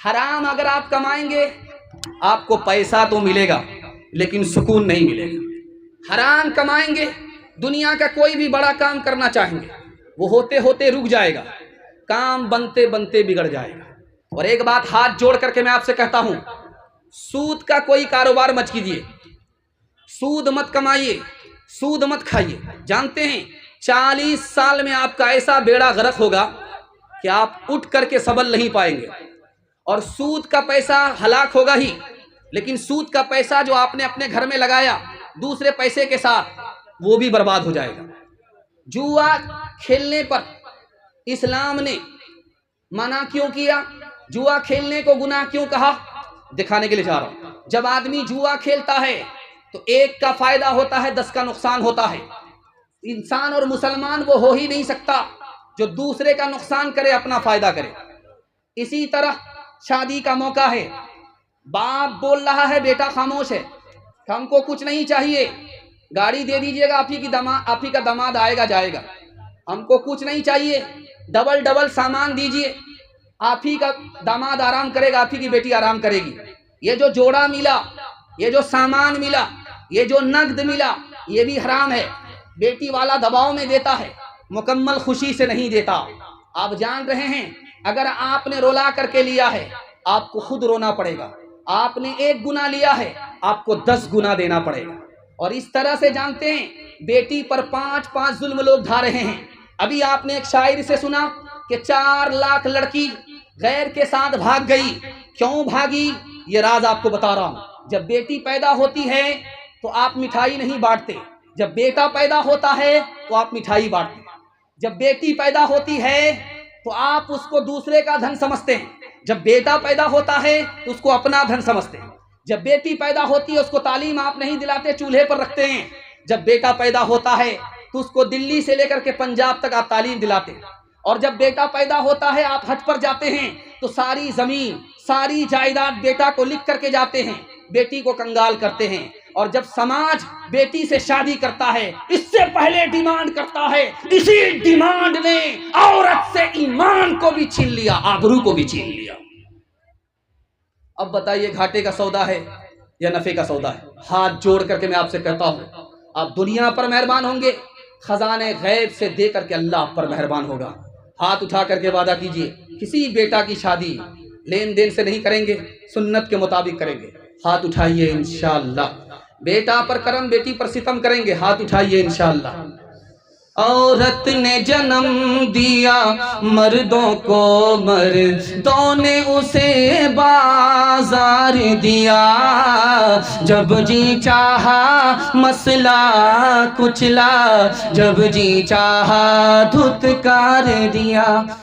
حرام اگر آپ کمائیں گے آپ کو پیسہ تو ملے گا لیکن سکون نہیں ملے گا۔ حرام کمائیں گے، دنیا کا کوئی بھی بڑا کام کرنا چاہیں گے وہ ہوتے ہوتے رک جائے گا، کام بنتے بنتے بگڑ جائے گا۔ اور ایک بات ہاتھ جوڑ کر کے میں آپ سے کہتا ہوں، سود کا کوئی کاروبار مت کیجیے، سود مت کمائیے، سود مت کھائیے۔ جانتے ہیں 40 سال میں آپ کا ایسا بیڑا غرق ہوگا کہ آپ اٹھ کر کے سنبھل نہیں پائیں گے۔ اور سود کا پیسہ ہلاک ہوگا ہی، لیکن سود کا پیسہ جو آپ نے اپنے گھر میں لگایا دوسرے پیسے کے ساتھ وہ بھی برباد ہو جائے گا۔ جوا کھیلنے پر اسلام نے منع کیوں کیا؟ جوا کھیلنے کو گناہ کیوں کہا؟ دکھانے کے لیے چاہ رہا ہوں۔ جب آدمی جوا کھیلتا ہے تو ایک کا فائدہ ہوتا ہے، 10 کا نقصان ہوتا ہے۔ انسان اور مسلمان وہ ہو ہی نہیں سکتا جو دوسرے کا نقصان کرے اپنا فائدہ کرے۔ اسی طرح شادی کا موقع ہے، باپ بول رہا ہے بیٹا خاموش ہے، ہم کو کچھ نہیں چاہیے، گاڑی دے دیجیے گا، آپ ہی کا داماد آئے گا جائے گا، ہم کو کچھ نہیں چاہیے، ڈبل سامان دیجیے، آپ ہی کا داماد آرام کرے گا، آپ ہی کی بیٹی آرام کرے گی۔ یہ جو جوڑا ملا، یہ جو سامان ملا، یہ جو نقد ملا، یہ بھی حرام ہے۔ بیٹی والا دباؤ میں دیتا ہے، مکمل خوشی سے نہیں دیتا۔ آپ جان رہے ہیں اگر آپ نے رولا کر کے لیا ہے آپ کو خود رونا پڑے گا، آپ نے 1 گنا لیا ہے آپ کو 10 گنا دینا پڑے گا۔ اور اس طرح سے جانتے ہیں بیٹی پر 5 ظلم لوگ ڈھا رہے ہیں۔ ابھی آپ نے ایک شاعر سے سنا کہ 4 لاکھ لڑکی غیر کے ساتھ بھاگ گئی، کیوں بھاگی یہ راز آپ کو بتا رہا ہوں۔ جب بیٹی پیدا ہوتی ہے تو آپ مٹھائی نہیں بانٹتے، جب بیٹا پیدا ہوتا ہے تو آپ مٹھائی بانٹتے۔ جب بیٹی پیدا ہوتی ہے تو آپ اس کو دوسرے کا دھن سمجھتے ہیں، جب بیٹا پیدا ہوتا ہے تو اس کو اپنا دھن سمجھتے ہیں۔ جب بیٹی پیدا ہوتی ہے اس کو تعلیم آپ نہیں دلاتے، چولہے پر رکھتے ہیں۔ جب بیٹا پیدا ہوتا ہے تو اس کو دلی سے لے کر کے پنجاب تک آپ تعلیم دلاتے ہیں۔ اور جب بیٹا پیدا ہوتا ہے آپ حج پر جاتے ہیں تو ساری زمین ساری جائیداد بیٹا کو لکھ کر کے جاتے ہیں، بیٹی کو کنگال کرتے ہیں۔ اور جب سماج بیٹی سے شادی کرتا ہے اس سے پہلے ڈیمانڈ کرتا ہے، اسی ڈیمانڈ نے عورت سے ایمان کو بھی چھین لیا، آبرو کو بھی چھین لیا۔ اب بتائیے گھاٹے کا سودا ہے یا نفع کا سودا ہے؟ ہاتھ جوڑ کر کے میں آپ سے کہتا ہوں آپ دنیا پر مہربان ہوں گے، خزانے غیب سے دے کر کے اللہ آپ پر مہربان ہوگا۔ ہاتھ اٹھا کر کے وعدہ کیجئے کسی بیٹا کی شادی لین دین سے نہیں کریں گے، سنت کے مطابق کریں گے۔ ہاتھ اٹھائیے انشاءاللہ۔ بیٹا پر کرم بیٹی پر ستم کریں گے، ہاتھ اٹھائیے انشاءاللہ۔ عورت نے جنم دیا مردوں کو، مردوں نے اسے بازار دیا، جب جی چاہا مسئلہ کچلا، جب جی چاہا دھتکار دیا۔